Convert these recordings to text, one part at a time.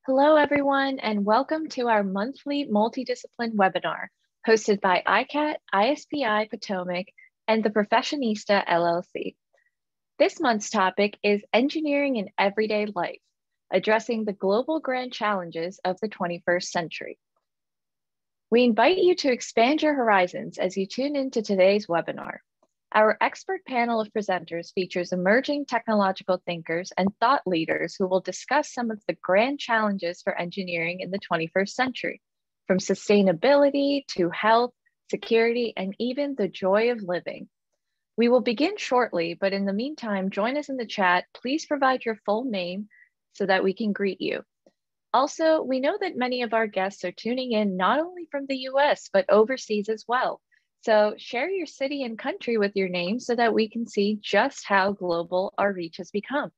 Hello, everyone, and welcome to our monthly multidiscipline webinar hosted by ICAT, ISPI Potomac, and the Professionista LLC. This month's topic is Engineering in Everyday Life, addressing the global grand challenges of the 21st century. We invite you to expand your horizons as you tune into today's webinar. Our expert panel of presenters features emerging technological thinkers and thought leaders who will discuss some of the grand challenges for engineering in the 21st century, from sustainability to health, security, and even the joy of living. We will begin shortly, but in the meantime, join us in the chat. Please provide your full name so that we can greet you. Also, we know that many of our guests are tuning in not only from the US, but overseas as well. So share your city and country with your name so that we can see just how global our reach has become.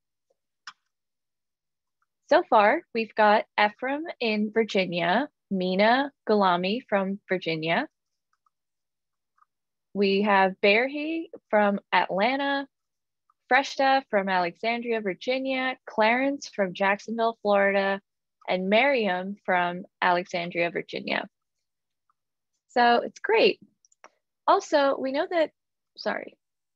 So far, we've got Ephraim in Virginia, Mina Gulami from Virginia. We have Berhe from Atlanta, Freshta from Alexandria, Virginia, Clarence from Jacksonville, Florida, and Miriam from Alexandria, Virginia. So it's great. Also, we know that,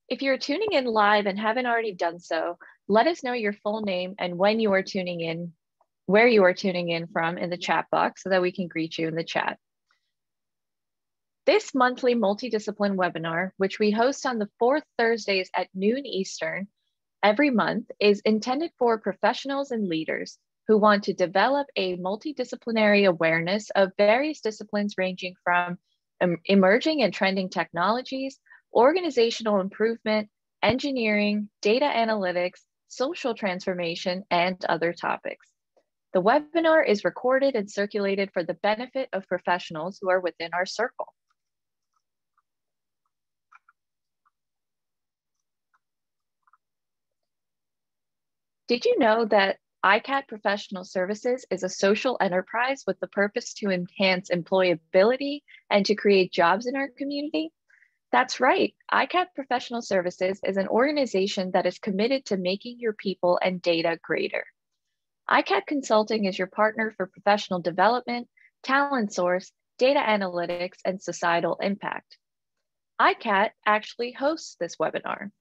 if you're tuning in live and haven't already done so, let us know your full name and when you are tuning in, where you are tuning in from in the chat box so that we can greet you in the chat. This monthly multidiscipline webinar, which we host on the fourth Thursdays at noon Eastern every month, is intended for professionals and leaders who want to develop a multidisciplinary awareness of various disciplines ranging from emerging and trending technologies, organizational improvement, engineering, data analytics, social transformation, and other topics. The webinar is recorded and circulated for the benefit of professionals who are within our circle. Did you know that ICAT Professional Services is a social enterprise with the purpose to enhance employability and to create jobs in our community? That's right. ICAT Professional Services is an organization that is committed to making your people and data greater. ICAT Consulting is your partner for professional development, talent source, data analytics, and societal impact. ICAT actually hosts this webinar.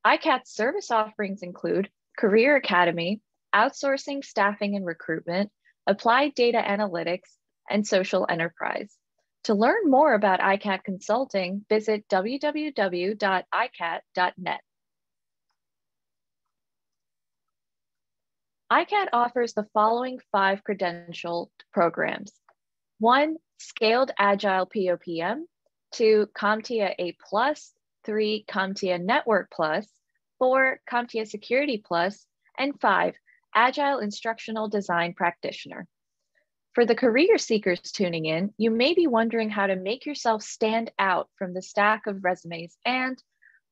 ICAT's service offerings include Career Academy, outsourcing, staffing, and recruitment, applied data analytics, and social enterprise. To learn more about ICAT Consulting, visit www.icat.net. ICAT offers the following 5 credentialed programs. 1, Scaled Agile POPM, 2, CompTIA A+, 3, CompTIA Network Plus, 4, CompTIA Security Plus, and 5, Agile Instructional Design Practitioner. For the career seekers tuning in, you may be wondering how to make yourself stand out from the stack of resumes. And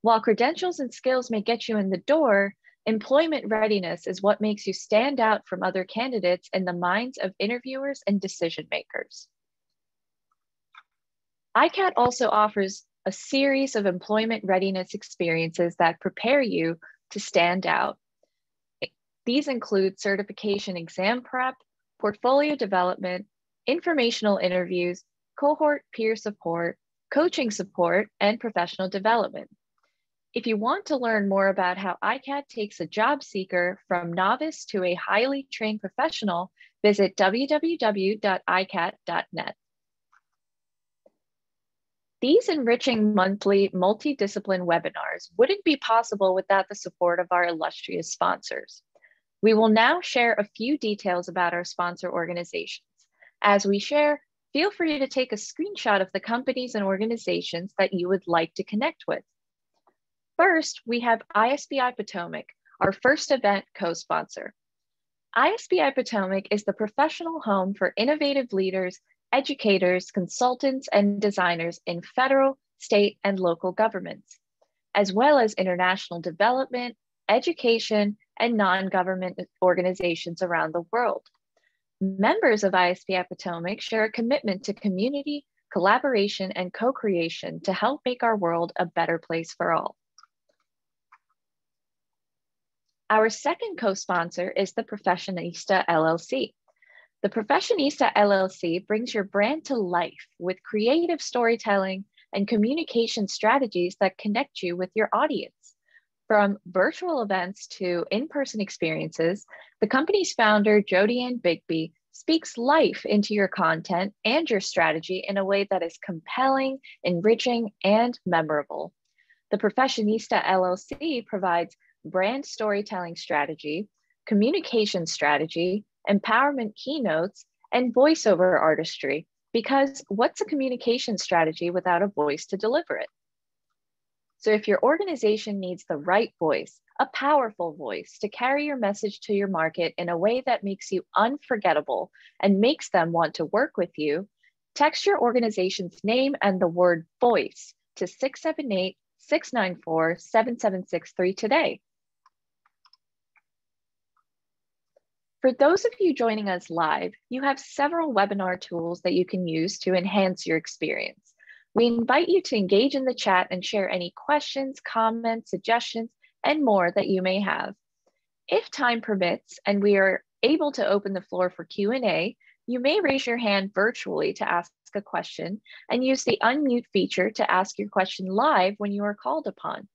while credentials and skills may get you in the door, employment readiness is what makes you stand out from other candidates in the minds of interviewers and decision makers. ICAT also offers a series of employment readiness experiences that prepare you to stand out. These include certification exam prep, portfolio development, informational interviews, cohort peer support, coaching support, and professional development. If you want to learn more about how ICAT takes a job seeker from novice to a highly trained professional, visit www.icat.net. These enriching monthly multidiscipline webinars wouldn't be possible without the support of our illustrious sponsors. We will now share a few details about our sponsor organizations. As we share, feel free to take a screenshot of the companies and organizations that you would like to connect with. First, we have ISPI Potomac, our first event co-sponsor. ISPI Potomac is the professional home for innovative leaders, educators, consultants, and designers in federal, state, and local governments, as well as international development, education, and non-government organizations around the world. Members of ISPI Potomac share a commitment to community, collaboration, and co-creation to help make our world a better place for all. Our second co-sponsor is the Professionista LLC. The Professionista LLC brings your brand to life with creative storytelling and communication strategies that connect you with your audience. From virtual events to in-person experiences, the company's founder, Jodianne Bigby, speaks life into your content and your strategy in a way that is compelling, enriching, and memorable. The Professionista LLC provides brand storytelling strategy, communication strategy, empowerment keynotes, and voiceover artistry, because what's a communication strategy without a voice to deliver it? So if your organization needs the right voice, a powerful voice to carry your message to your market in a way that makes you unforgettable and makes them want to work with you, text your organization's name and the word voice to 678-694-7763 today. For those of you joining us live, you have several webinar tools that you can use to enhance your experience. We invite you to engage in the chat and share any questions, comments, suggestions, and more that you may have. If time permits and we are able to open the floor for Q&A, you may raise your hand virtually to ask a question and use the unmute feature to ask your question live when you are called upon.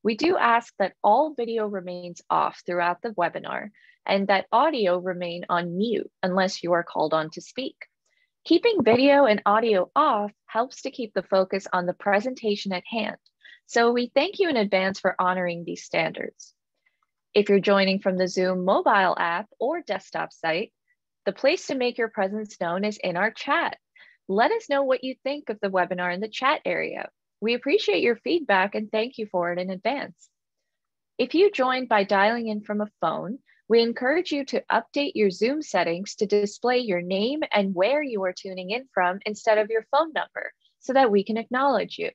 We do ask that all video remains off throughout the webinar and that audio remain on mute unless you are called on to speak. Keeping video and audio off helps to keep the focus on the presentation at hand. So we thank you in advance for honoring these standards. If you're joining from the Zoom mobile app or desktop site, the place to make your presence known is in our chat. Let us know what you think of the webinar in the chat area. We appreciate your feedback and thank you for it in advance. If you joined by dialing in from a phone, we encourage you to update your Zoom settings to display your name and where you are tuning in from instead of your phone number so that we can acknowledge you.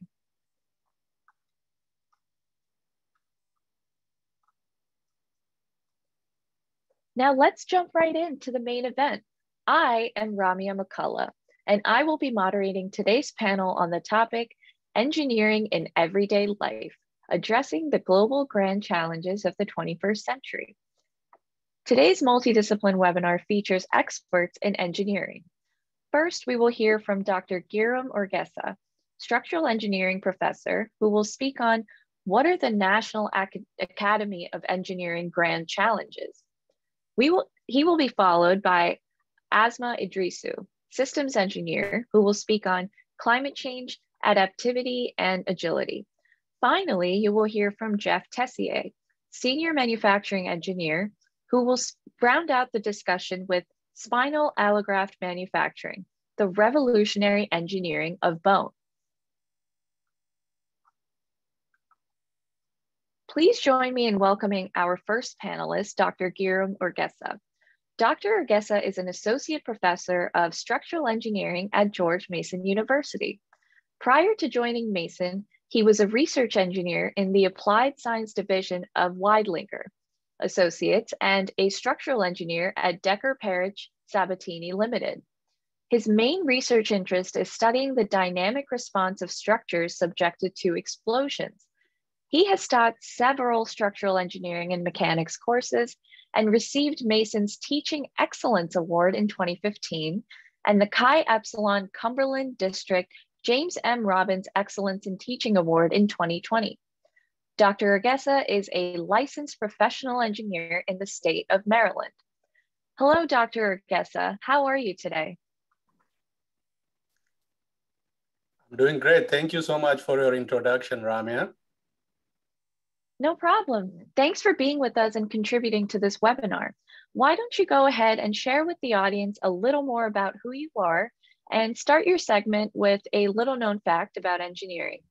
Now let's jump right into the main event. I am Ramia McCullough, and I will be moderating today's panel on the topic, Engineering in Everyday Life, Addressing the Global Grand Challenges of the 21st Century. Today's multidiscipline webinar features experts in engineering. First, we will hear from Dr. Giram Orgesa, structural engineering professor, who will speak on what are the National Academy of Engineering grand challenges. He will be followed by Asma Idrisu, systems engineer, who will speak on climate change, adaptivity, and agility. Finally, you will hear from Jeff Tessier, senior manufacturing engineer, who will round out the discussion with spinal allograft manufacturing, the revolutionary engineering of bone. Please join me in welcoming our first panelist, Dr. Giram Orgesa. Dr. Orgesa is an associate professor of structural engineering at George Mason University. Prior to joining Mason, he was a research engineer in the Applied Science Division of Weidlinger Associates and a structural engineer at Decker Parrish Sabatini Limited. His main research interest is studying the dynamic response of structures subjected to explosions. He has taught several structural engineering and mechanics courses and received Mason's Teaching Excellence Award in 2015 and the Chi Epsilon Cumberland District James M. Robbins Excellence in Teaching Award in 2020. Dr. Orgesa is a licensed professional engineer in the state of Maryland. Hello, Dr. Orgesa. How are you today? I'm doing great. Thank you so much for your introduction, Ramya. No problem. Thanks for being with us and contributing to this webinar. Why don't you go ahead and share with the audience a little more about who you are and start your segment with a little known fact about engineering.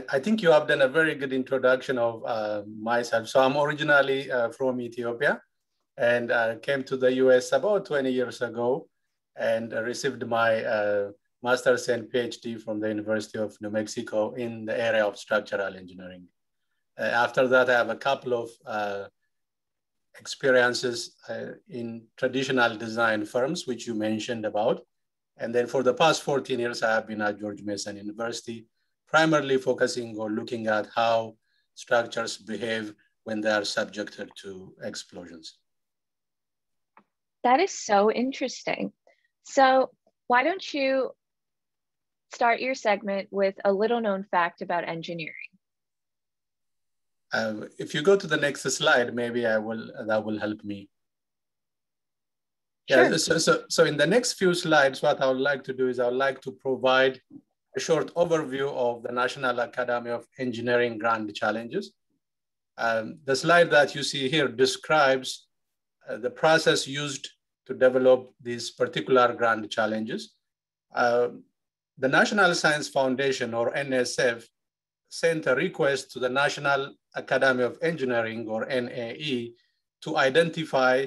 I think you have done a very good introduction of myself. So I'm originally from Ethiopia and came to the US about 20 years ago and received my master's and PhD from the University of New Mexico in the area of structural engineering. After that, I have a couple of experiences in traditional design firms, which you mentioned about. And then for the past 14 years, I have been at George Mason University, primarily focusing on looking at how structures behave when they are subjected to explosions. That is so interesting. So why don't you start your segment with a little known fact about engineering? If you go to the next slide, maybe that will help me. Sure. Yeah, so in the next few slides, what I would like to do is I would like to provide a short overview of the National Academy of Engineering Grand Challenges. The slide that you see here describes the process used to develop these particular grand challenges. The National Science Foundation, or NSF, sent a request to the National Academy of Engineering, or NAE, to identify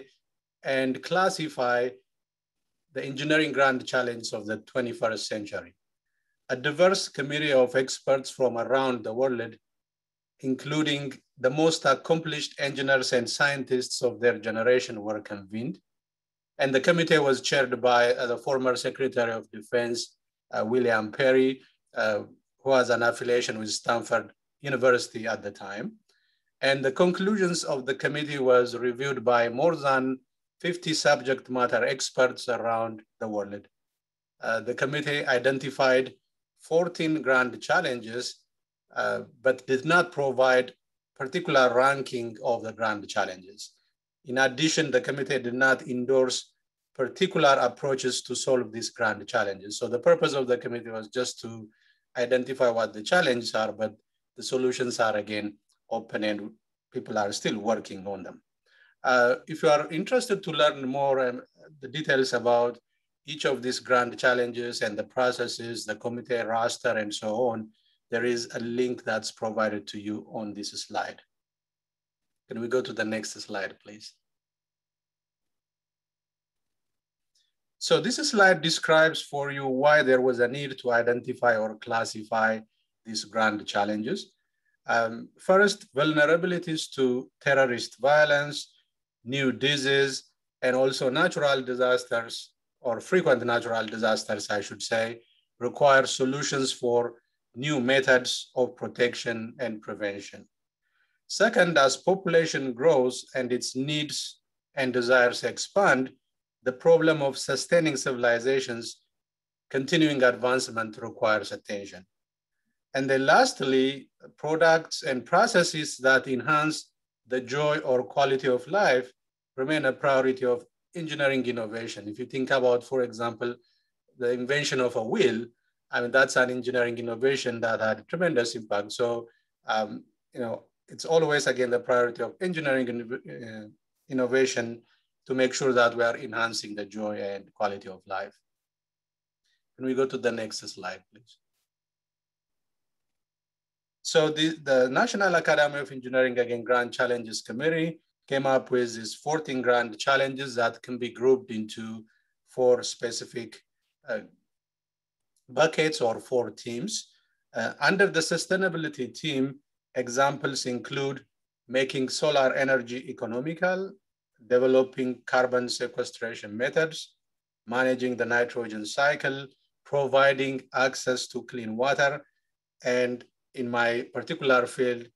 and classify the engineering grand challenge of the 21st century. A diverse committee of experts from around the world, including the most accomplished engineers and scientists of their generation, were convened. And the committee was chaired by the former Secretary of Defense, William Perry, who has an affiliation with Stanford University at the time. And the conclusions of the committee was reviewed by more than 50 subject matter experts around the world. The committee identified 14 grand challenges, but did not provide particular ranking of the grand challenges. In addition, the committee did not endorse particular approaches to solve these grand challenges. So the purpose of the committee was just to identify what the challenges are, but the solutions are, again, open and people are still working on them. If you are interested to learn more the details about each of these grand challenges and the processes, the committee roster and so on, there is a link that's provided to you on this slide. Can we go to the next slide, please? So this slide describes for you why there was a need to identify or classify these grand challenges. First, vulnerabilities to terrorist violence, new disease, and also natural disasters, or frequent natural disasters, I should say, require solutions for new methods of protection and prevention. Second, as population grows and its needs and desires expand, the problem of sustaining civilizations' continuing advancement requires attention. And then lastly, products and processes that enhance the joy or quality of life remain a priority of engineering innovation. If you think about, for example, the invention of a wheel, I mean, that's an engineering innovation that had tremendous impact. So, it's always, again, the priority of engineering innovation to make sure that we are enhancing the joy and quality of life. Can we go to the next slide, please? So the National Academy of Engineering, again, Grand Challenges Committee came up with these 14 grand challenges that can be grouped into 4 specific buckets or 4 teams. Under the sustainability team, examples include making solar energy economical, developing carbon sequestration methods, managing the nitrogen cycle, providing access to clean water, and in my particular field,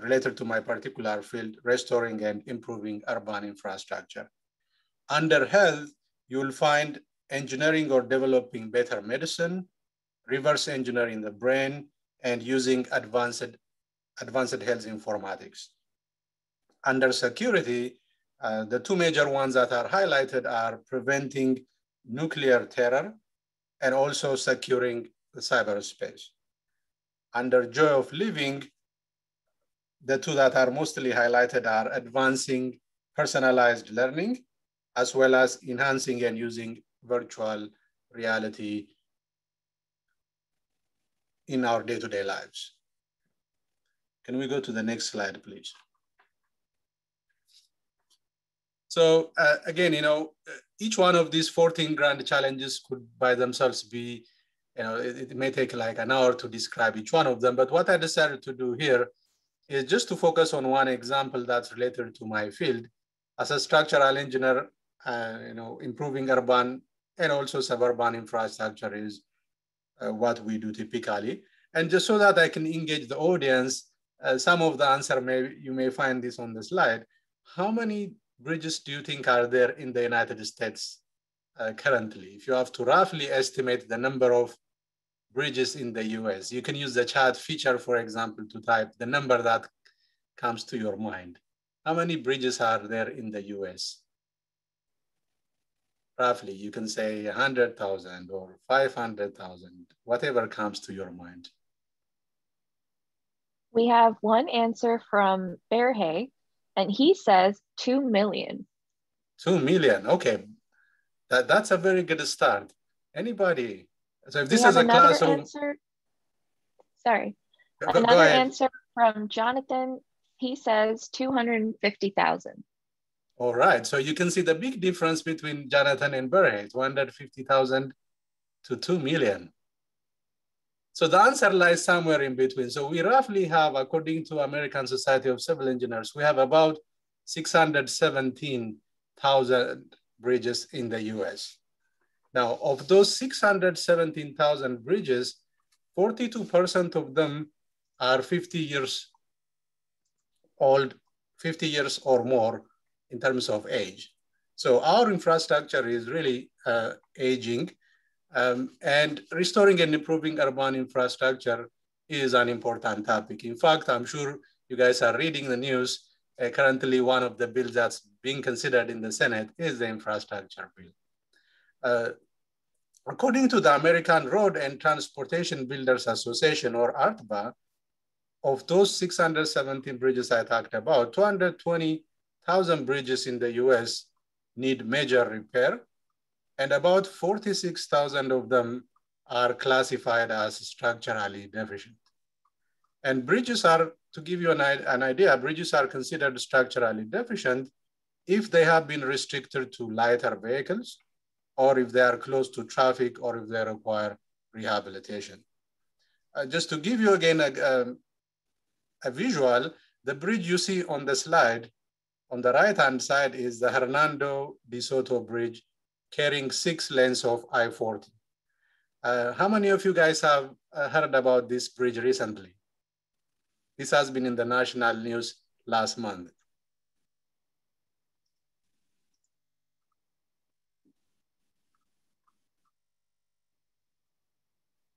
related to my particular field, restoring and improving urban infrastructure. Under health, you will find engineering or developing better medicine, reverse engineering the brain, and using advanced health informatics. Under security, the 2 major ones that are highlighted are preventing nuclear terror and also securing the cyberspace. Under joy of living, the 2 that are mostly highlighted are advancing personalized learning, as well as enhancing and using virtual reality in our day-to-day lives. Can we go to the next slide, please? So again, each one of these 14 grand challenges could by themselves be, it may take like an hour to describe each one of them, but what I decided to do here is just to focus on one example that's related to my field. As a structural engineer, improving urban and also suburban infrastructure is what we do typically. And just so that I can engage the audience, Some of the answer, you may find this on the slide. How many bridges do you think are there in the United States currently? If you have to roughly estimate the number of bridges in the US, you can use the chat feature, for example, to type the number that comes to your mind. How many bridges are there in the US? Roughly, you can say 100,000 or 500,000, whatever comes to your mind. We have one answer from Berhe, and he says 2 million. 2 million, okay. That's a very good start. Anybody? So if this is a classroom. Answer. Sorry. Go another ahead. Answer from Jonathan. He says 250,000. All right, so you can see the big difference between Jonathan and Berhe, 250,000 to 2 million. So the answer lies somewhere in between. So we roughly have, according to American Society of Civil Engineers, we have about 617,000 bridges in the US. Now, of those 617,000 bridges, 42% of them are 50 years old, 50 years or more in terms of age. So our infrastructure is really aging, and restoring and improving urban infrastructure is an important topic. In fact, I'm sure you guys are reading the news. Currently, one of the bills that's being considered in the Senate is the infrastructure bill. According to the American Road and Transportation Builders Association, or ARTBA, of those 617 bridges I talked about, 220,000 bridges in the US need major repair, and about 46,000 of them are classified as structurally deficient. And bridges are, to give you an idea, bridges are considered structurally deficient if they have been restricted to lighter vehicles, or if they are close to traffic, or if they require rehabilitation. Just to give you again a visual, the bridge you see on the slide, on the right-hand side is the Hernando de Soto Bridge, carrying 6 lanes of I-40. How many of you guys have heard about this bridge recently? This has been in the national news last month.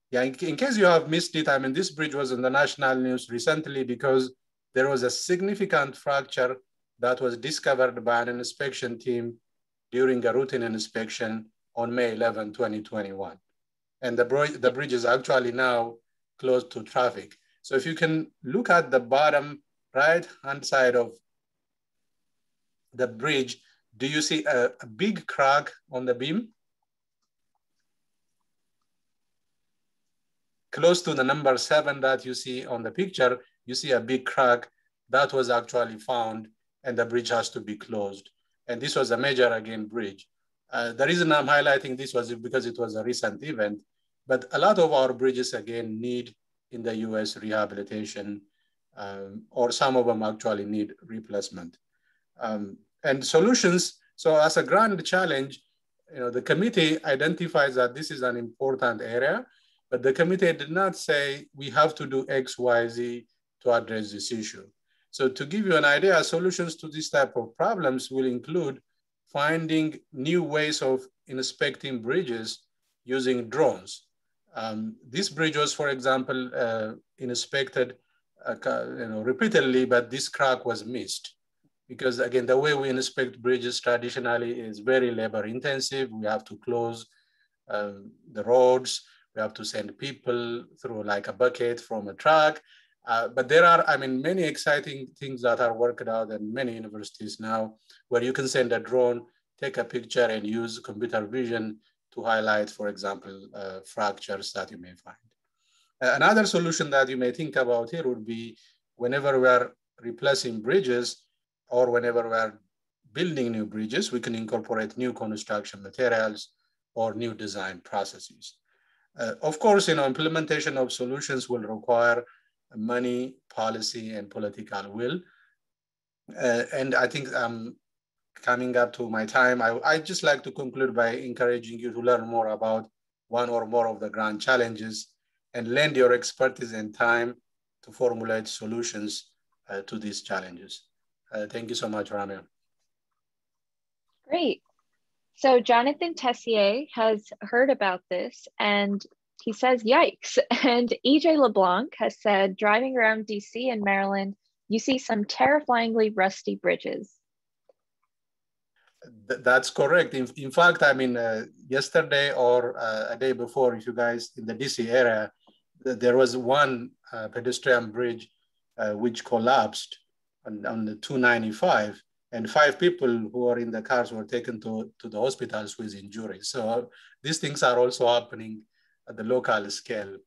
Yeah, in case you have missed it, I mean, this bridge was in the national news recently because there was a significant fracture that was discovered by an inspection team during a routine inspection on May 11, 2021. And the bridge is actually now closed to traffic. So if you can look at the bottom right-hand side of the bridge, do you see a big crack on the beam? Close to the number 7 that you see on the picture, you see a big crack that was actually found, and the bridge has to be closed. And this was a major, again, bridge. The reason I'm highlighting this was because it was a recent event, but a lot of our bridges, again, need in the US rehabilitation, or some of them actually need replacement. And solutions, so as a grand challenge, the committee identifies that this is an important area, but the committee did not say we have to do X, Y, Z to address this issue. So to give you an idea, solutions to this type of problems will include finding new ways of inspecting bridges using drones. This bridge was, for example, inspected repeatedly, but this crack was missed. Because again, the way we inspect bridges traditionally is very labor intensive. We have to close the roads. We have to send people through like a bucket from a truck. But there are, many exciting things that are worked out in many universities now, where you can send a drone, take a picture, and use computer vision to highlight, for example, fractures that you may find. Another solution that you may think about here would be whenever we are replacing bridges, or whenever we are building new bridges, we can incorporate new construction materials or new design processes. Of course, implementation of solutions will require money, policy, and political will. And I think I'm coming up to my time. I'd just like to conclude by encouraging you to learn more about one or more of the grand challenges and lend your expertise and time to formulate solutions to these challenges. Thank you so much, Ramya. Great. So Jonathan Tessier has heard about this and he says, yikes. And EJ LeBlanc has said, driving around DC and Maryland, you see some terrifyingly rusty bridges. That's correct. In fact, I mean, yesterday or a day before, if you guys in the DC area, there was one pedestrian bridge which collapsed on the 295, and 5 people who were in the cars were taken to the hospitals with injuries. So these things are also happening at the local scale.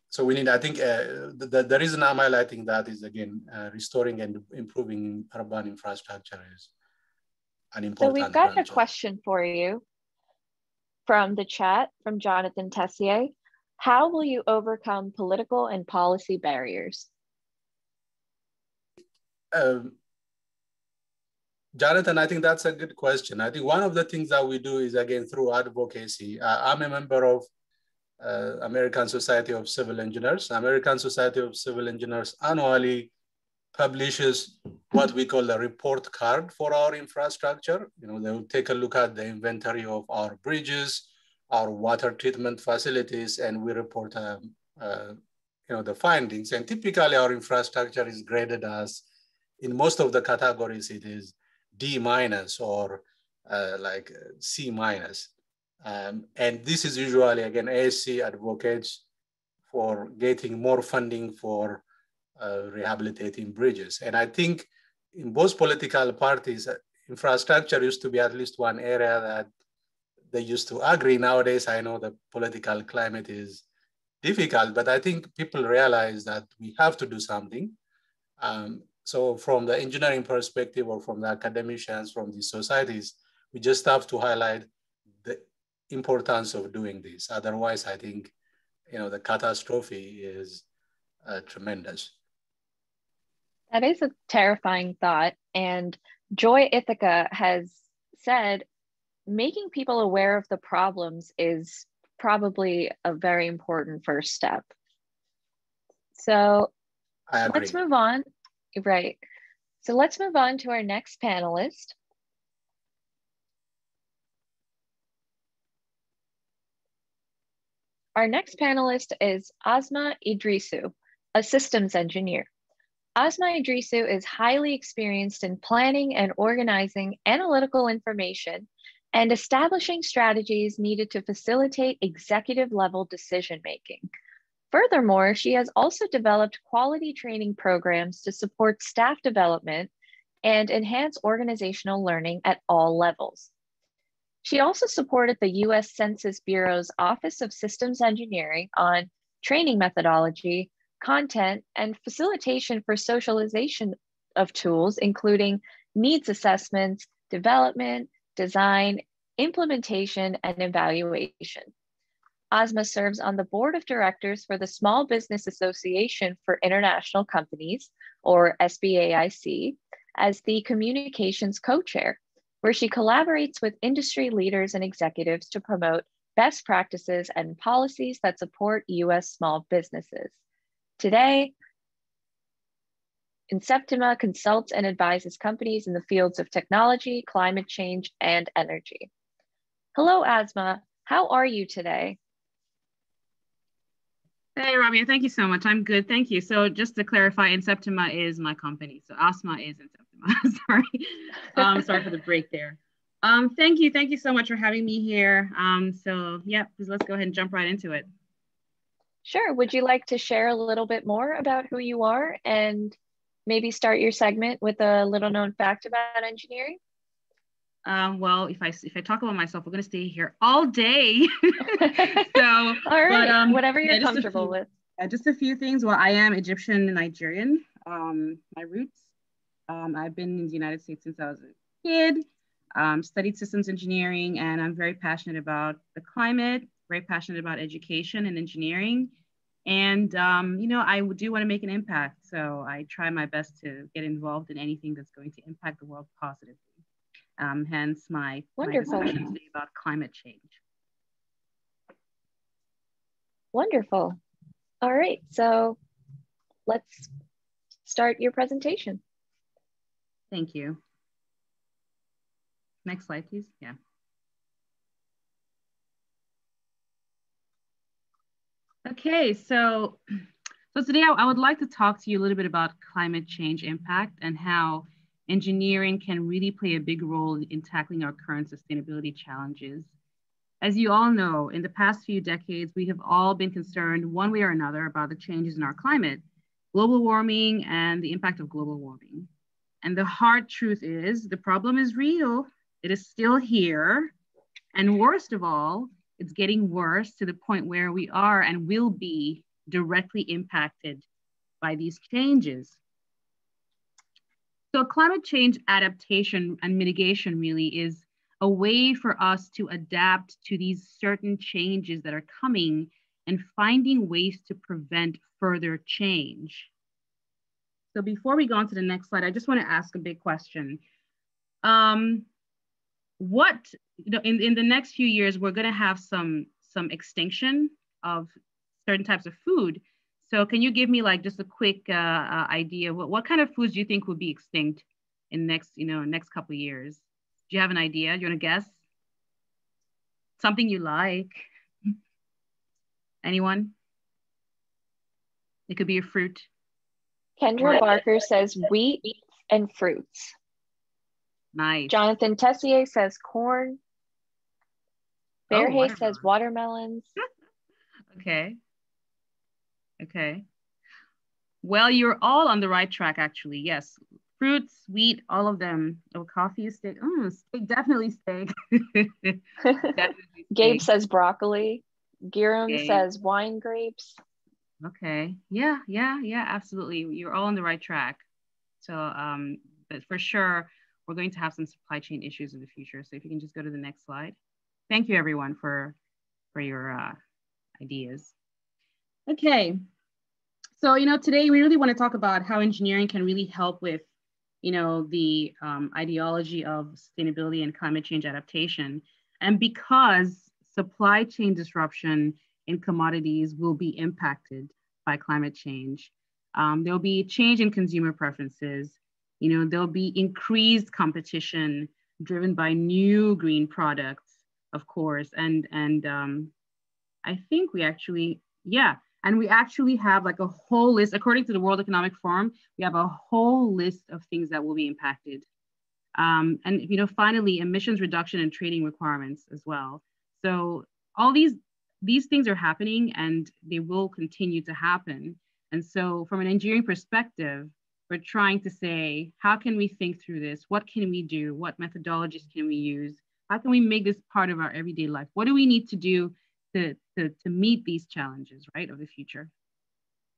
So we need, I think, the reason I'm highlighting that is, again, restoring and improving urban infrastructure is an important. So we've got a question for you from the chat from Jonathan Tessier. How will you overcome political and policy barriers? Jonathan, I think that's a good question. I think one of the things that we do is, again, through advocacy. I'm a member of American Society of Civil Engineers. American Society of Civil Engineers annually publishes what we call a report card for our infrastructure. You know, they will take a look at the inventory of our bridges, our water treatment facilities, and we report the findings. And typically our infrastructure is graded as, in most of the categories, it is D- or like C-. And this is usually, again, ASC advocates for getting more funding for rehabilitating bridges. And I think in both political parties, infrastructure used to be at least one area that they used to agree. Nowadays, I know the political climate is difficult, but I think people realize that we have to do something. So from the engineering perspective, or from the academicians, from the societies, we just have to highlight the importance of doing this. Otherwise, I think, you know, the catastrophe is tremendous. That is a terrifying thought. And Joy Ithaca has said, making people aware of the problems is probably a very important first step. So let's move on. Right. So let's move on to our next panelist. Our next panelist is Asma Idrisu, a systems engineer. Asma Idrisu is highly experienced in planning and organizing analytical information and establishing strategies needed to facilitate executive-level decision-making. Furthermore, she has also developed quality training programs to support staff development and enhance organizational learning at all levels. She also supported the U.S. Census Bureau's Office of Systems Engineering on training methodology, content, and facilitation for socialization of tools, including needs assessments, development, design, implementation, and evaluation. Asma serves on the board of directors for the Small Business Association for International Companies, or SBAIC, as the communications co-chair, where she collaborates with industry leaders and executives to promote best practices and policies that support U.S. small businesses. Today, Inceptima consults and advises companies in the fields of technology, climate change, and energy. Hello, Asma. How are you today? Hey, Rabia, thank you so much. I'm good, thank you. So just to clarify, Inceptima is my company. So Asma is Inceptima, sorry. Sorry for the break there. Thank you so much for having me here. So yeah, please let's go ahead and jump right into it. Sure, would you like to share a little bit more about who you are and maybe start your segment with a little known fact about engineering? Well, if I talk about myself, we're going to stay here all day. So, all right, but, whatever you're comfortable with. Just a few things. Well, I am Egyptian and Nigerian, my roots. I've been in the United States since I was a kid, studied systems engineering, and I'm very passionate about the climate, very passionate about education and engineering. And, you know, I do want to make an impact. So I try my best to get involved in anything that's going to impact the world positively. Hence my discussion today about climate change. Wonderful. All right, so let's start your presentation. Thank you. Next slide, please. Yeah. Okay, so today I would like to talk to you a little bit about climate change impact and how engineering can really play a big role in tackling our current sustainability challenges. As you all know, in the past few decades, we have all been concerned one way or another about the changes in our climate, global warming, and the impact of global warming. And the hard truth is the problem is real. It is still here. And worst of all, it's getting worse to the point where we are and will be directly impacted by these changes. So climate change adaptation and mitigation really is a way for us to adapt to these certain changes that are coming and finding ways to prevent further change. So before we go on to the next slide, I just want to ask a big question. In the next few years, we're going to have some extinction of certain types of food. So can you give me like just a quick idea? What kind of foods do you think will be extinct in next couple of years? Do you have an idea? Do you want to guess? Something you like? Anyone? It could be a fruit. Kendra Barker says wheat and fruits. Nice. Jonathan Tessier says corn. Bearhay says watermelons. Okay. Okay. Well, you're all on the right track, actually. Yes. Fruits, wheat, all of them. Oh, coffee, steak. Oh, steak, definitely steak. Definitely steak. Gabe says broccoli. Giram says wine grapes. Okay. Yeah, absolutely. You're all on the right track. So, but for sure, we're going to have some supply chain issues in the future. So if you can just go to the next slide. Thank you, everyone, for your ideas. Okay. So, today we really want to talk about how engineering can really help with, the ideology of sustainability and climate change adaptation. And because supply chain disruption in commodities will be impacted by climate change, there'll be change in consumer preferences. There'll be increased competition driven by new green products, of course. And I think we actually have like a whole list, according to the World Economic Forum, we have a whole list of things that will be impacted. And finally, emissions reduction and trading requirements as well. So all these things are happening and they will continue to happen. And so from an engineering perspective, we're trying to say, how can we think through this? What can we do? What methodologies can we use? How can we make this part of our everyday life? What do we need to do to meet these challenges, right, of the future?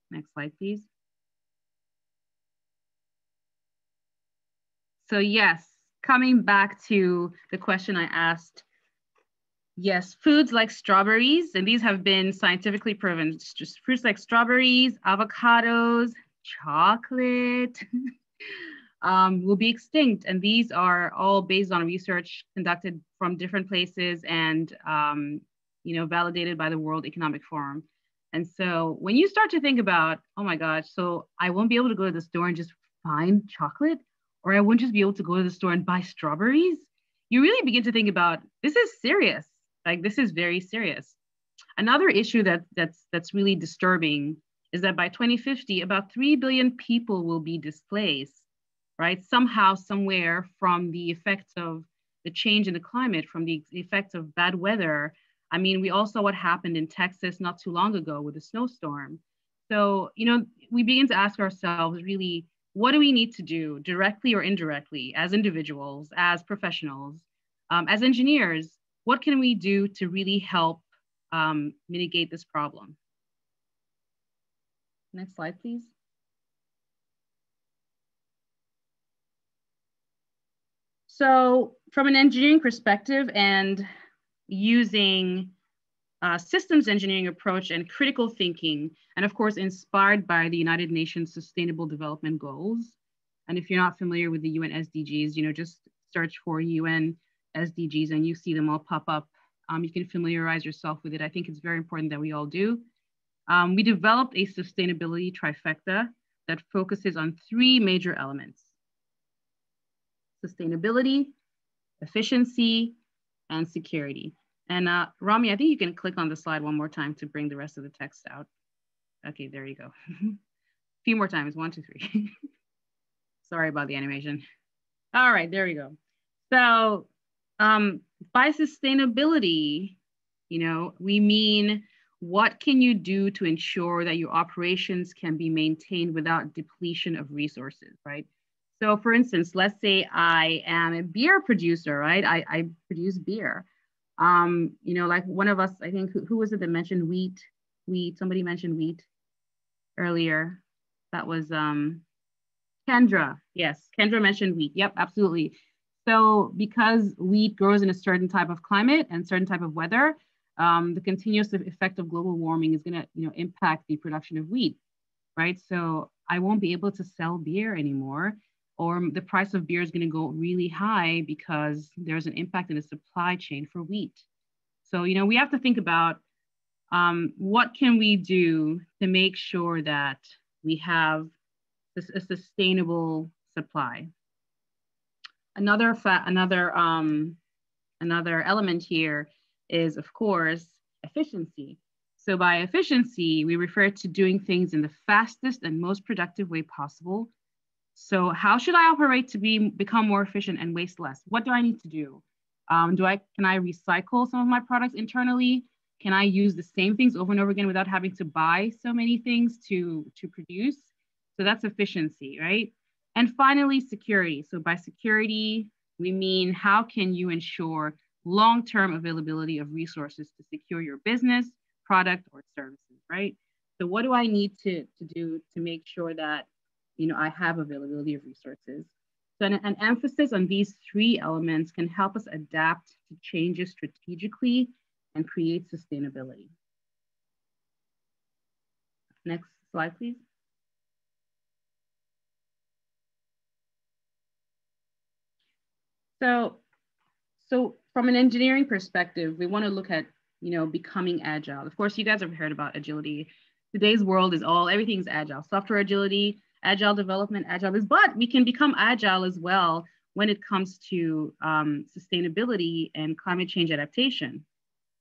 Next slide, please. So yes, coming back to the question I asked, yes, foods like strawberries, and these have been scientifically proven, just fruits like strawberries, avocados, chocolate will be extinct. And these are all based on research conducted from different places and validated by the World Economic Forum. And so when you start to think about, oh my gosh, so I won't be able to go to the store and just find chocolate, or I won't just be able to go to the store and buy strawberries, you really begin to think about, this is serious. Like, this is very serious. Another issue that's really disturbing is that by 2050, about 3 billion people will be displaced, right? Somehow, somewhere, from the effects of the change in the climate, from the effects of bad weather. I mean, we all saw what happened in Texas not too long ago with a snowstorm. So, we begin to ask ourselves, really, what do we need to do directly or indirectly as individuals, as professionals, as engineers? What can we do to really help mitigate this problem? Next slide, please. So from an engineering perspective and using systems engineering approach and critical thinking, and of course, inspired by the United Nations Sustainable Development Goals. And if you're not familiar with the UN SDGs, just search for UN SDGs and you see them all pop up. You can familiarize yourself with it. I think it's very important that we all do. We developed a sustainability trifecta that focuses on 3 major elements: sustainability, efficiency, and security. And Rami, I think you can click on the slide one more time to bring the rest of the text out. Okay, there you go. A few more times, 1, 2, 3. Sorry about the animation. All right, there we go. So by sustainability, we mean what can you do to ensure that your operations can be maintained without depletion of resources, right? So for instance, let's say I am a beer producer, right? I produce beer. Like one of us, I think, who was it that mentioned wheat? Somebody mentioned wheat earlier. That was Kendra. Yes, Kendra mentioned wheat. Yep, absolutely. So because wheat grows in a certain type of climate and certain type of weather, the continuous effect of global warming is going to impact the production of wheat, right? So I won't be able to sell beer anymore, or the price of beer is going to go really high because there's an impact in the supply chain for wheat. So, we have to think about what can we do to make sure that we have a sustainable supply. Another element here is, of course, efficiency. So by efficiency, we refer to doing things in the fastest and most productive way possible. So how should I operate to become more efficient and waste less? What do I need to do? Can I recycle some of my products internally? Can I use the same things over and over again without having to buy so many things to produce? So that's efficiency, right? And finally, security. So by security, we mean how can you ensure long-term availability of resources to secure your business, product, or services, right? So what do I need to do to make sure that I have availability of resources? So an emphasis on these 3 elements can help us adapt to changes strategically and create sustainability. Next slide, please. So from an engineering perspective, we want to look at, becoming agile. Of course, you guys have heard about agility. Today's world is everything's agile. Software agility, agile development, agile is, but we can become agile as well when it comes to sustainability and climate change adaptation.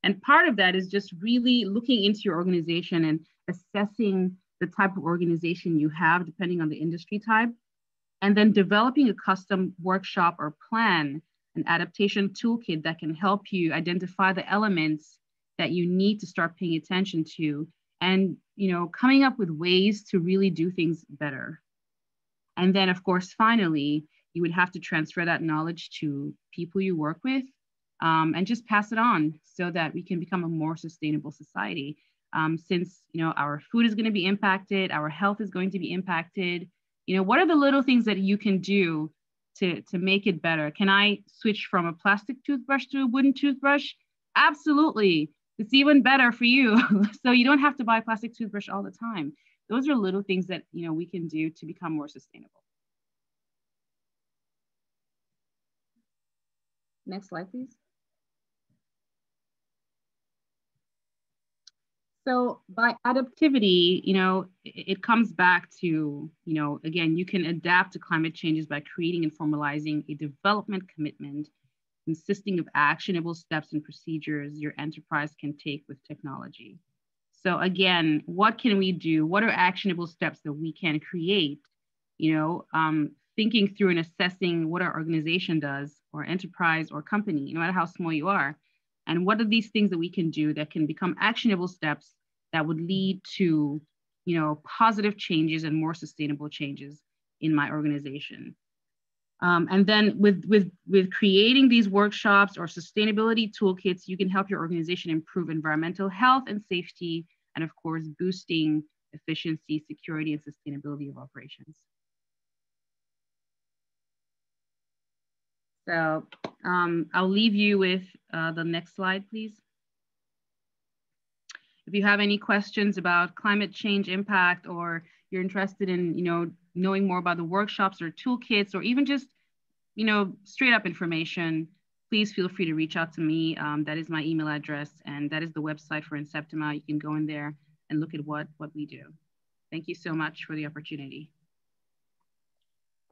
And part of that is just really looking into your organization and assessing the type of organization you have, depending on the industry type, and then developing a custom workshop or plan, an adaptation toolkit that can help you identify the elements that you need to start paying attention to, and coming up with ways to really do things better. And then, of course, finally, you would have to transfer that knowledge to people you work with, and just pass it on so that we can become a more sustainable society. Since our food is going to be impacted, our health is going to be impacted. What are the little things that you can do to make it better? Can I switch from a plastic toothbrush to a wooden toothbrush? Absolutely. It's even better for you. So you don't have to buy a plastic toothbrush all the time. Those are little things that we can do to become more sustainable. Next slide, please. So by adaptivity, it comes back to, again, you can adapt to climate changes by creating and formalizing a development commitment consisting of actionable steps and procedures your enterprise can take with technology. So again, what can we do? What are actionable steps that we can create? Thinking through and assessing what our organization does, or enterprise or company, no matter how small you are. And what are these things that we can do that can become actionable steps that would lead to, positive changes and more sustainable changes in my organization. And then with creating these workshops or sustainability toolkits, you can help your organization improve environmental health and safety, and of course, boosting efficiency, security, and sustainability of operations. So I'll leave you with the next slide, please. If you have any questions about climate change impact, or you're interested in, knowing more about the workshops or toolkits, or even just, straight up information, please feel free to reach out to me. That is my email address, and that is the website for Inceptima. You can go in there and look at what we do. Thank you so much for the opportunity.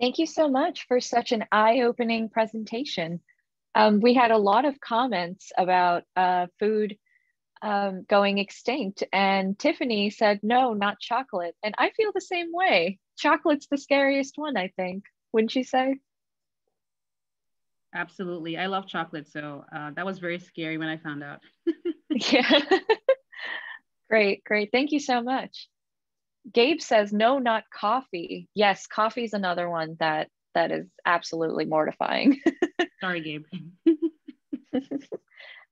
Thank you so much for such an eye-opening presentation. We had a lot of comments about food going extinct, and Tiffany said, no, not chocolate. And I feel the same way. Chocolate's the scariest one, I think. Wouldn't you say? Absolutely. I love chocolate. So that was very scary when I found out. Yeah. Great, great. Thank you so much. Gabe says, no, not coffee. Yes, coffee is another one that is absolutely mortifying. Sorry, Gabe.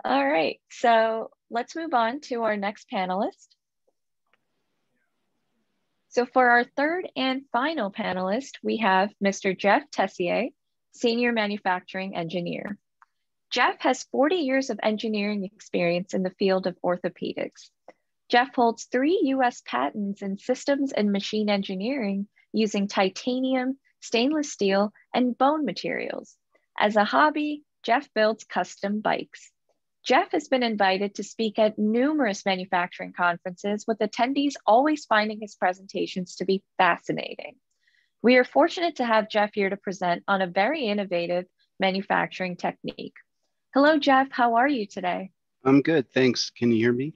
All right, so let's move on to our next panelist. So for our third and final panelist, we have Mr. Jeff Tessier, Senior Manufacturing Engineer. Jeff has 40 years of engineering experience in the field of orthopedics. Jeff holds 3 US patents in systems and machine engineering using titanium, stainless steel, and bone materials. As a hobby, Jeff builds custom bikes. Jeff has been invited to speak at numerous manufacturing conferences, with attendees always finding his presentations to be fascinating. We are fortunate to have Jeff here to present on a very innovative manufacturing technique. Hello, Jeff. How are you today? I'm good, thanks. Can you hear me?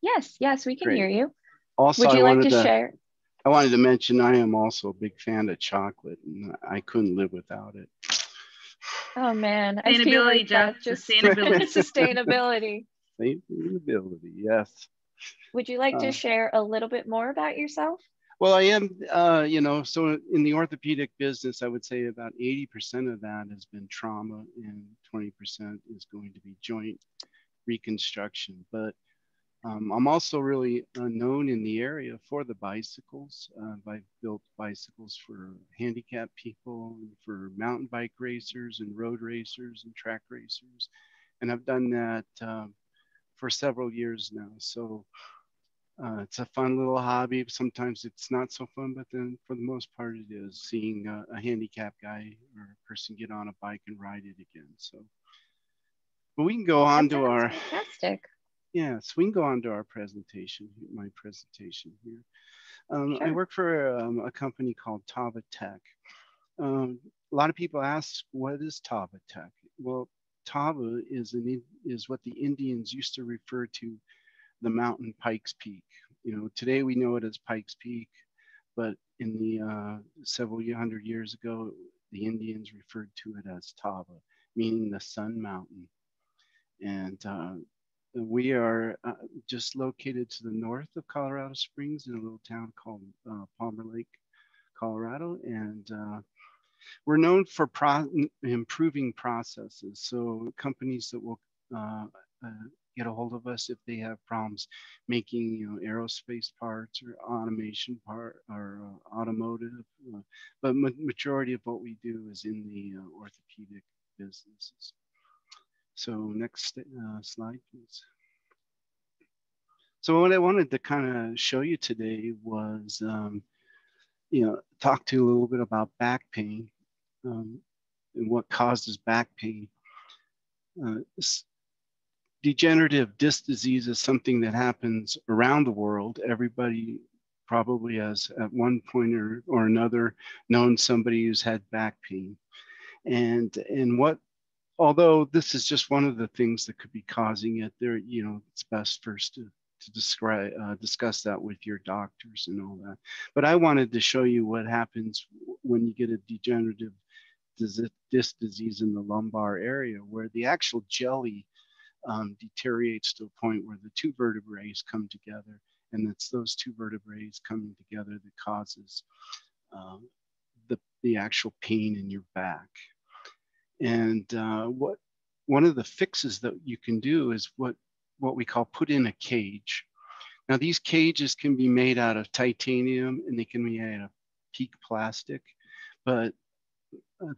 Yes, yes, we can Great. hear you. Also, would you like to share? I wanted to mention I am also a big fan of chocolate, and I couldn't live without it. Oh man, I feel like Jeff. that just Sustainability. Sustainability. Sustainability, yes. Would you like to share a little bit more about yourself? Well, I am, so in the orthopedic business, I would say about 80% of that has been trauma and 20% is going to be joint reconstruction. But I'm also really known in the area for the bicycles. I've built bicycles for handicapped people, for mountain bike racers and road racers and track racers. And I've done that for several years now. So it's a fun little hobby. Sometimes it's not so fun, but then for the most part it is, seeing a handicapped guy or a person get on a bike and ride it again. So, but we can go on to our fantastic. Yes, we can go on to our presentation, my presentation here. Sure. I work for a company called Tava Tech. A lot of people ask, what is Tava Tech? Well, Tava is what the Indians used to refer to the mountain Pikes Peak. You know, today we know it as Pikes Peak, but in the several hundred years ago, the Indians referred to it as Tava, meaning the Sun Mountain. And we are just located to the north of Colorado Springs in a little town called Palmer Lake, Colorado. And we're known for improving processes. So companies that will get a hold of us if they have problems making, aerospace parts or automation part or automotive. But majority of what we do is in the orthopedic businesses. So next slide, please. So what I wanted to kind of show you today was, talk to you a little bit about back pain and what causes back pain. Degenerative disc disease is something that happens around the world. Everybody probably has at one point or another known somebody who's had back pain. And although this is just one of the things that could be causing it, it's best first to discuss that with your doctors and all that. But I wanted to show you what happens when you get a degenerative disc disease in the lumbar area, where the actual jelly deteriorates to a point where the 2 vertebrae come together, and it's those 2 vertebrae coming together that causes the actual pain in your back. And one of the fixes that you can do is what we call put in a cage. Now these cages can be made out of titanium and they can be made out of PEEK plastic, but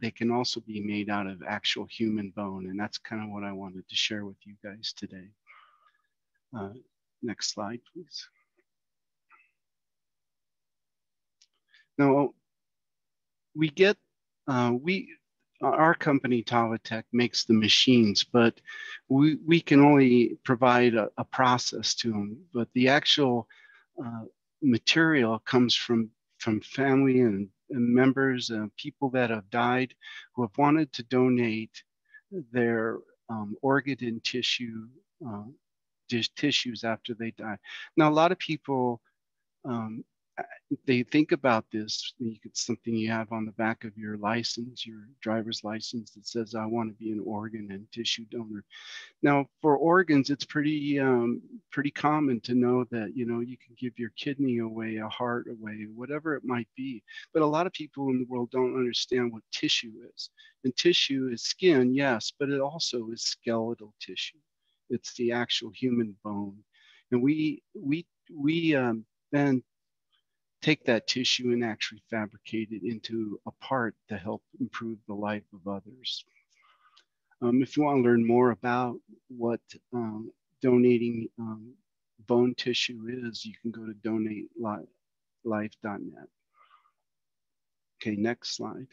they can also be made out of actual human bone. And that's kind of what I wanted to share with you guys today. Next slide, please. Now we get, our company, Tavatech, makes the machines, but we can only provide a process to them. But the actual material comes from family and members and people that have died who have wanted to donate their organ and tissue tissues after they die. Now, a lot of people um, they think about this. It's something you have on the back of your license, your driver's license, that says, "I want to be an organ and tissue donor." Now, for organs, it's pretty common to know that you can give your kidney away, a heart away, whatever it might be. But a lot of people in the world don't understand what tissue is. And tissue is skin, yes, but it also is skeletal tissue. It's the actual human bone, and we then take that tissue and actually fabricate it into a part to help improve the life of others. If you want to learn more about what donating bone tissue is, you can go to donatelife.net. Okay, next slide.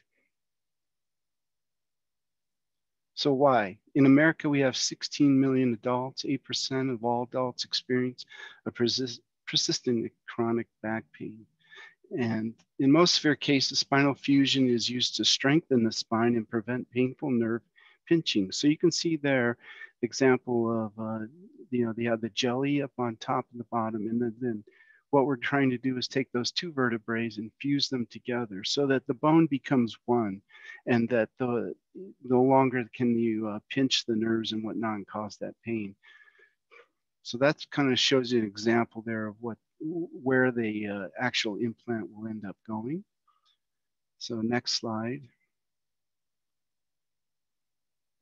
So why? In America, we have 16 million adults. 8% of all adults experience a persistent chronic back pain. And in most severe cases, spinal fusion is used to strengthen the spine and prevent painful nerve pinching. So you can see there the example of, they have the jelly up on top and the bottom. And then what we're trying to do is take those two vertebrae and fuse them together so that the bone becomes one, and that no longer can you pinch the nerves and whatnot and cause that pain. So that kind of shows you an example there of where the actual implant will end up going. So next slide.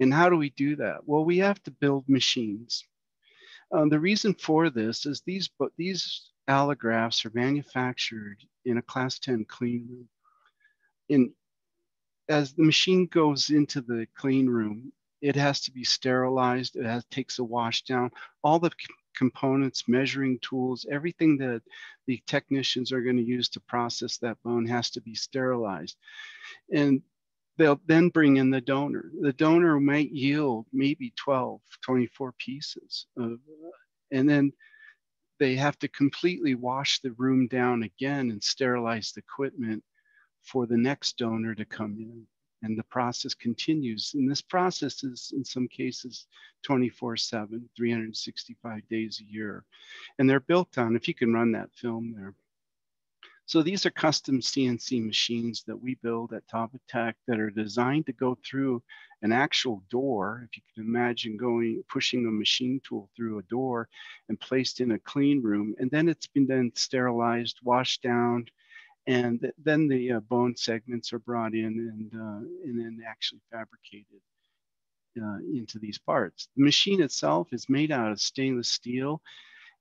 And how do we do that? Well, we have to build machines. The reason for this is these allografts are manufactured in a class 10 clean room. As the machine goes into the clean room, it has to be sterilized. It takes a wash down. All the components, measuring tools, everything that the technicians are going to use to process that bone has to be sterilized. And they'll then bring in the donor. The donor might yield maybe 12, 24 pieces and then they have to completely wash the room down again and sterilize the equipment for the next donor to come in. And the process continues. And this process is, in some cases, 24/7, 365 days a year. And they're built on, if you can run that film there. So these are custom CNC machines that we build at Tavatech that are designed to go through an actual door. If you can imagine pushing a machine tool through a door and placed in a clean room. And then it's been then sterilized, washed down, and then the bone segments are brought in and then actually fabricated into these parts. The machine itself is made out of stainless steel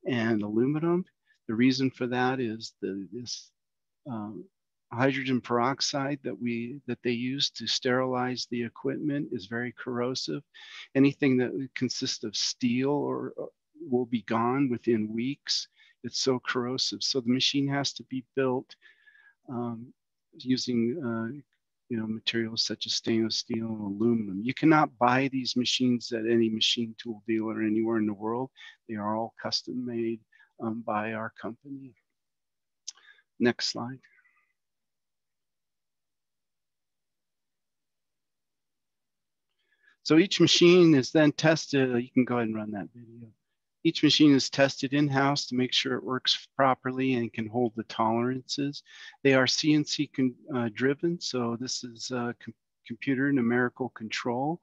and aluminum. The reason for that is this hydrogen peroxide that they use to sterilize the equipment is very corrosive. Anything that consists of steel or will be gone within weeks. It's so corrosive. So the machine has to be built using materials such as stainless steel and aluminum. You cannot buy these machines at any machine tool dealer anywhere in the world. They are all custom made by our company. Next slide. So each machine is then tested. You can go ahead and run that video. Each machine is tested in-house to make sure it works properly and can hold the tolerances. They are CNC driven, so this is computer numerical control.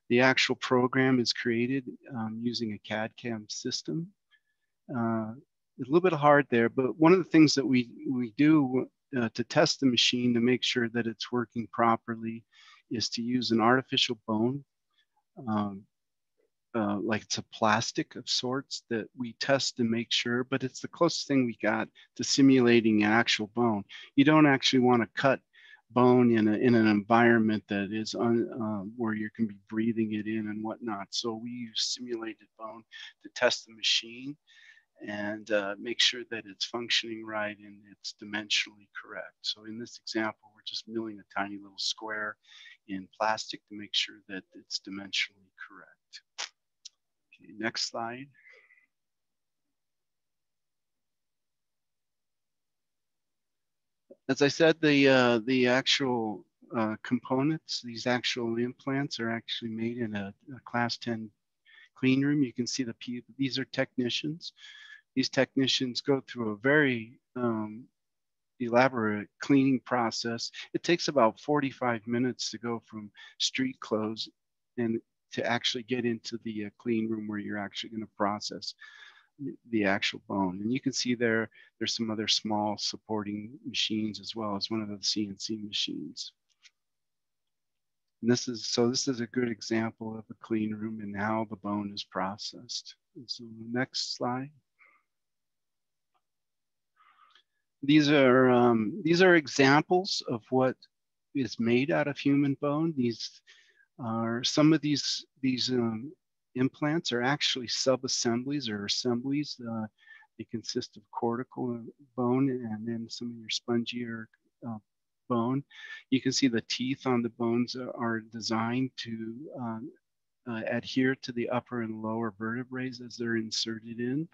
The actual program is created using a CAD/CAM system. A little bit hard there, but one of the things that we do to test the machine to make sure that it's working properly is to use an artificial bone. Like it's a plastic of sorts that we test to make sure, but it's the closest thing we got to simulating an actual bone. You don't actually want to cut bone in an environment that is where you can be breathing it in and whatnot. So we use simulated bone to test the machine and make sure that it's functioning right and it's dimensionally correct. So in this example, we're just milling a tiny little square in plastic to make sure that it's dimensionally correct. Okay, next slide. As I said, the actual components, these actual implants are actually made in a class 10 clean room. You can see these are technicians. These technicians go through a very elaborate cleaning process. It takes about 45 minutes to go from street clothes and to actually get into the clean room where you're actually going to process the actual bone. And you can see there's some other small supporting machines as well as one of the CNC machines. And this is a good example of a clean room and how the bone is processed. And so next slide. These are examples of what is made out of human bone. These are some of these implants are actually sub-assemblies or assemblies. They consist of cortical bone and then some of your spongier bone. You can see the teeth on the bones are designed to adhere to the upper and lower vertebrae as they're inserted in.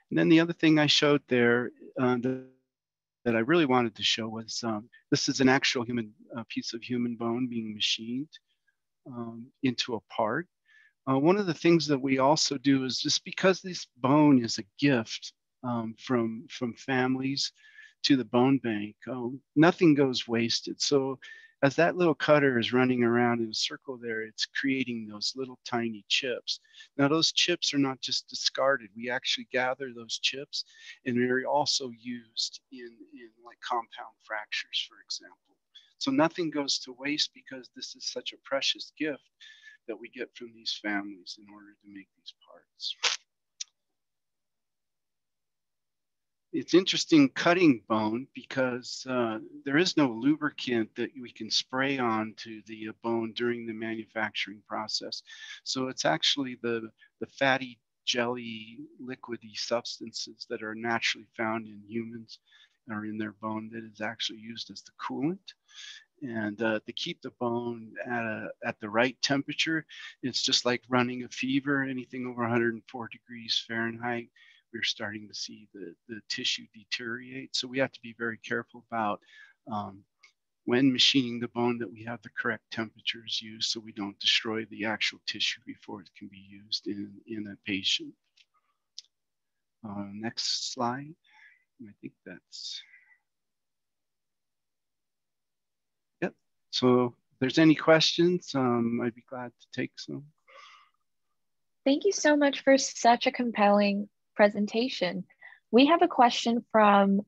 And then the other thing I showed there that I really wanted to show was this is an actual piece of human bone being machined into a part. One of the things that we also do is just because this bone is a gift from families to the bone bank, nothing goes wasted. So as that little cutter is running around in a circle there, it's creating those little tiny chips. Now those chips are not just discarded. We actually gather those chips and they're also used in like compound fractures, for example. So nothing goes to waste because this is such a precious gift that we get from these families in order to make these parts. It's interesting cutting bone because there is no lubricant that we can spray onto the bone during the manufacturing process. So it's actually the fatty, jelly, liquidy substances that are naturally found in humans or in their bone that is actually used as the coolant. And to keep the bone at the right temperature, it's just like running a fever. Anything over 104 degrees Fahrenheit, we're starting to see the tissue deteriorate. So we have to be very careful about when machining the bone that we have the correct temperatures used so we don't destroy the actual tissue before it can be used in a patient. Next slide. I think that's, yep. So if there's any questions, I'd be glad to take some. Thank you so much for such a compelling presentation. We have a question from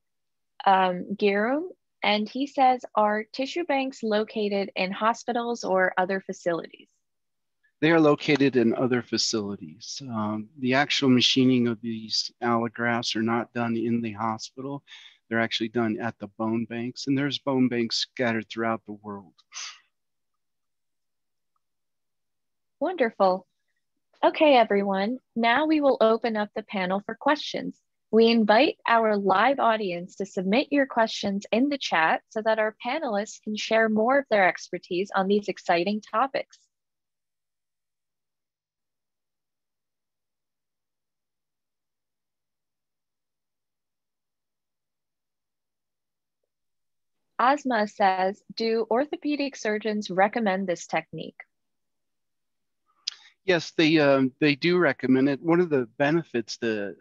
Girum, and he says, are tissue banks located in hospitals or other facilities? They are located in other facilities. The actual machining of these allografts are not done in the hospital. They're actually done at the bone banks, and there's bone banks scattered throughout the world. Wonderful. Okay, everyone. Now we will open up the panel for questions. We invite our live audience to submit your questions in the chat so that our panelists can share more of their expertise on these exciting topics. Asma says, do orthopedic surgeons recommend this technique? Yes, they do recommend it. One of the benefits that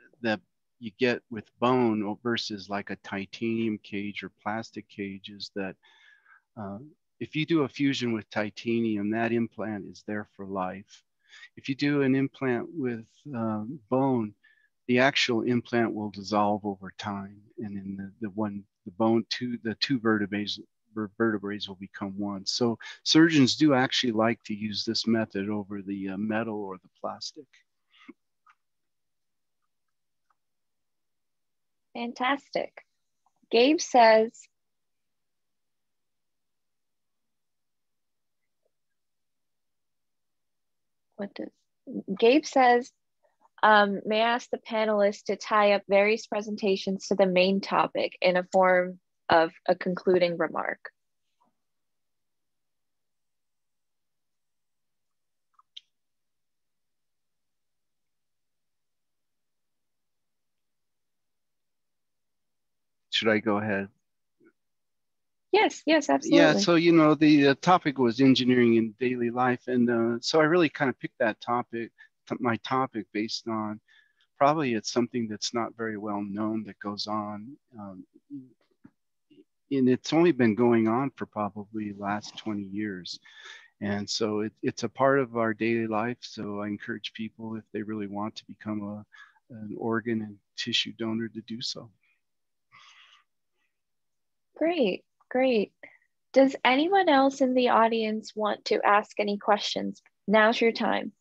you get with bone versus like a titanium cage or plastic cage is that if you do a fusion with titanium, that implant is there for life. If you do an implant with bone, the actual implant will dissolve over time, and in the two vertebrae will become one. So surgeons do actually like to use this method over the metal or the plastic. Fantastic. Gabe says, Gabe says, may I ask the panelists to tie up various presentations to the main topic in a form of a concluding remark? should I go ahead? Yes, yes, absolutely. Yeah, so, you know, the topic was engineering in daily life. And so I really kind of picked that topic, my topic, based on probably it's something that's not very well known that goes on. And it's only been going on for probably the last 20 years. And so it's a part of our daily life. So I encourage people, if they really want to become an organ and tissue donor, to do so. Great, great. Does anyone else in the audience want to ask any questions? Now's your time.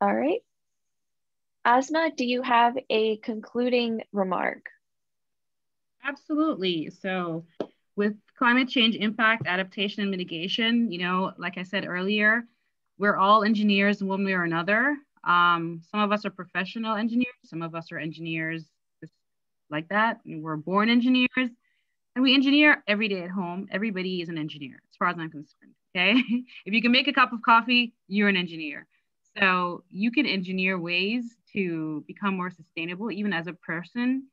All right. Asma, do you have a concluding remark? Absolutely. So with climate change impact, adaptation, and mitigation, you know, like I said earlier, we're all engineers one way or another. Some of us are professional engineers. Some of us are engineers just like that. We're born engineers and we engineer every day at home. Everybody is an engineer as far as I'm concerned, okay? If you can make a cup of coffee, you're an engineer. So you can engineer ways to become more sustainable, even as a person,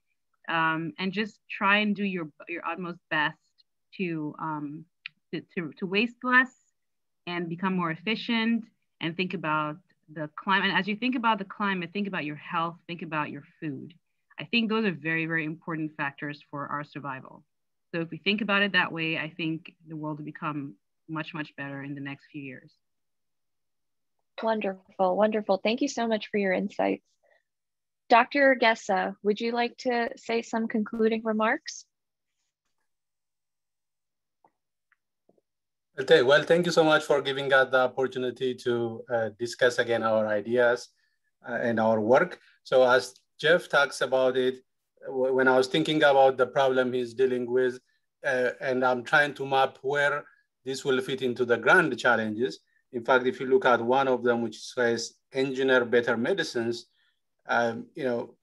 and just try and do your utmost best to waste less and become more efficient, and think about the climate. And as you think about the climate, think about your health, think about your food. I think those are very, very important factors for our survival. So if we think about it that way, I think the world will become much, much better in the next few years. Wonderful, wonderful. Thank you so much for your insights. Dr. Gessa, would you like to say some concluding remarks? Okay, well, thank you so much for giving us the opportunity to discuss again our ideas and our work. So as Jeff talks about it, when I was thinking about the problem he's dealing with, and I'm trying to map where this will fit into the grand challenges. In fact, if you look at one of them, which says engineer better medicines, you know,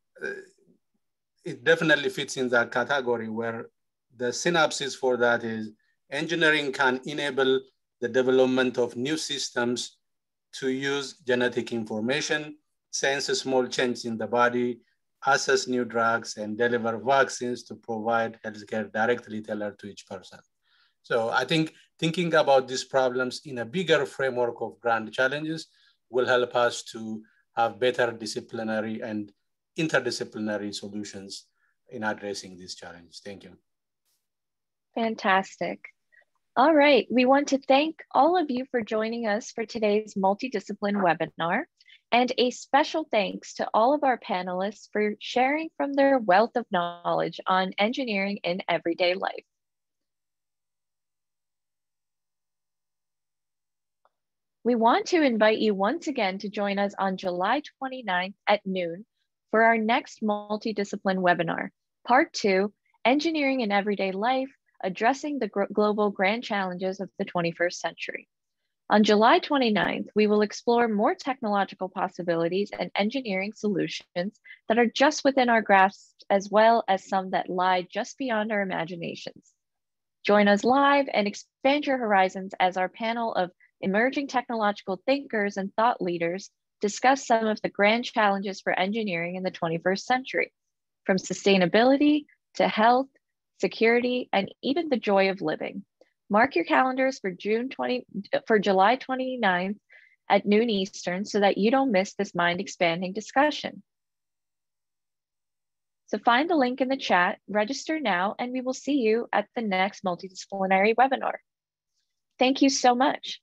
it definitely fits in that category where the synopsis for that is engineering can enable the development of new systems to use genetic information, sense a small change in the body, assess new drugs, and deliver vaccines to provide healthcare directly tailored to each person. So I think thinking about these problems in a bigger framework of grand challenges will help us to have better disciplinary and interdisciplinary solutions in addressing these challenges. Thank you. Fantastic. All right, we want to thank all of you for joining us for today's multidiscipline webinar, and a special thanks to all of our panelists for sharing from their wealth of knowledge on engineering in everyday life. We want to invite you once again to join us on July 29th at noon for our next multidiscipline webinar, Part 2, Engineering in Everyday Life, Addressing the Global Grand Challenges of the 21st Century. On July 29th, we will explore more technological possibilities and engineering solutions that are just within our grasp, as well as some that lie just beyond our imaginations. Join us live and expand your horizons as our panel of emerging technological thinkers and thought leaders discuss some of the grand challenges for engineering in the 21st century, from sustainability to health, security, and even the joy of living. Mark your calendars for July 29th at noon Eastern so that you don't miss this mind-expanding discussion. So find the link in the chat, register now, and we will see you at the next multidisciplinary webinar. Thank you so much.